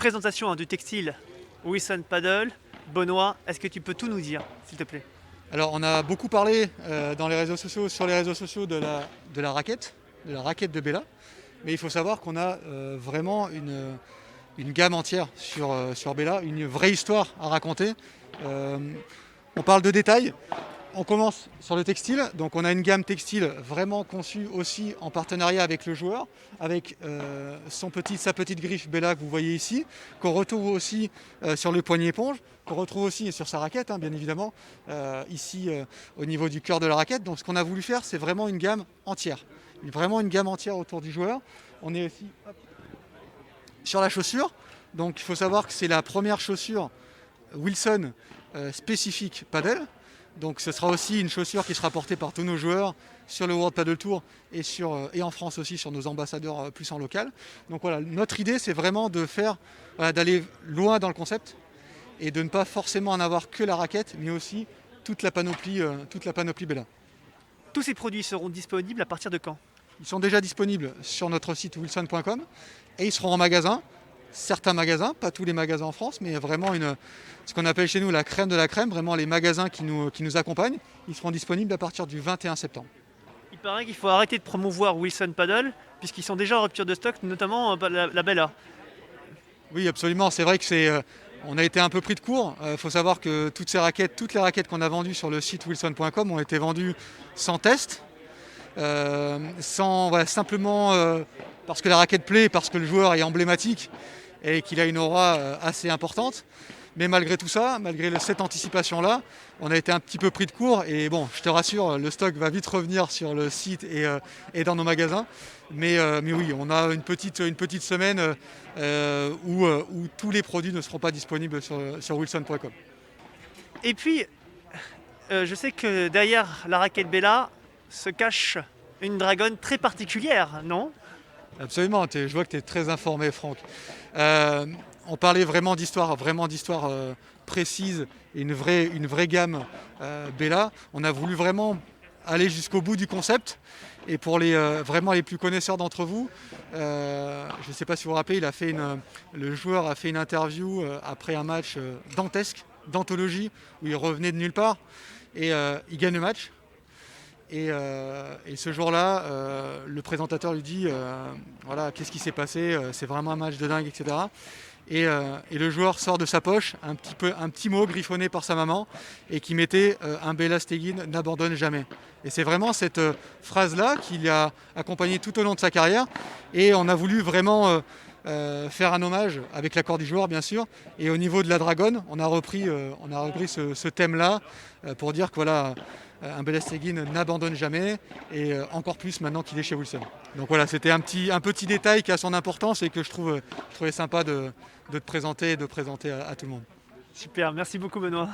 présentation du textile Wilson Paddle. Benoît, est-ce que tu peux tout nous dire, s'il te plaît? Alors, on a beaucoup parlé dans les réseaux sociaux, sur les réseaux sociaux de la raquette de Bella. Mais il faut savoir qu'on a vraiment une gamme entière sur Bella, une vraie histoire à raconter. On parle de détails. On commence sur le textile. Donc, on a une gamme textile vraiment conçue aussi en partenariat avec le joueur, avec sa petite griffe Bella que vous voyez ici, qu'on retrouve aussi sur le poignet éponge, qu'on retrouve aussi sur sa raquette, bien évidemment, ici au niveau du cœur de la raquette. Donc, ce qu'on a voulu faire, c'est vraiment une gamme entière. Vraiment une gamme entière autour du joueur. On est aussi sur la chaussure. Donc, il faut savoir que c'est la première chaussure Wilson spécifique paddle. Donc ce sera aussi une chaussure qui sera portée par tous nos joueurs sur le World Paddle Tour et en France aussi sur nos ambassadeurs plus en local. Donc voilà, notre idée c'est vraiment d'aller loin dans le concept et de ne pas forcément en avoir que la raquette, mais aussi toute la panoplie Bella. Tous ces produits seront disponibles à partir de quand? Ils sont déjà disponibles sur notre site wilson.com et ils seront en magasin. Certains magasins, pas tous les magasins en France, mais vraiment ce qu'on appelle chez nous la crème de la crème, vraiment les magasins qui nous accompagnent, ils seront disponibles à partir du 21 septembre. Il paraît qu'il faut arrêter de promouvoir Wilson Paddle, puisqu'ils sont déjà en rupture de stock, notamment la Bella. Oui, absolument, c'est vrai que on a été un peu pris de court. Il faut savoir que toutes les raquettes qu'on a vendues sur le site wilson.com ont été vendues sans test, simplement parce que la raquette plaît, parce que le joueur est emblématique et qu'il a une aura assez importante. Mais malgré tout ça, malgré cette anticipation-là, on a été un petit peu pris de court. Et bon, je te rassure, le stock va vite revenir sur le site et dans nos magasins. Mais oui, on a une petite semaine où tous les produits ne seront pas disponibles sur wilson.com. Et puis, je sais que derrière la raquette Bella se cache une dragonne très particulière, non? Absolument, je vois que tu es très informé, Franck. On parlait vraiment d'histoire précise et une vraie gamme Bella. On a voulu vraiment aller jusqu'au bout du concept. Et pour vraiment les plus connaisseurs d'entre vous, je ne sais pas si vous vous rappelez, le joueur a fait une interview après un match dantesque, d'anthologie, où il revenait de nulle part et il gagne le match. Et ce jour-là, le présentateur lui dit voilà, qu'est-ce qui s'est passé, c'est vraiment un match de dingue, etc. Et le joueur sort de sa poche un petit mot griffonné par sa maman et qui mettait un Bella Stegin n'abandonne jamais. Et c'est vraiment cette phrase-là qui l'a accompagné tout au long de sa carrière. Et on a voulu vraiment faire un hommage avec l'accord du joueur, bien sûr. Et au niveau de la dragonne, on a repris ce thème-là pour dire que voilà, un Bella Stegin n'abandonne jamais, et encore plus maintenant qu'il est chez Wilson. Donc voilà, c'était un petit détail qui a son importance et que je trouvais sympa de te présenter et de présenter à tout le monde. Super, merci beaucoup Benoît.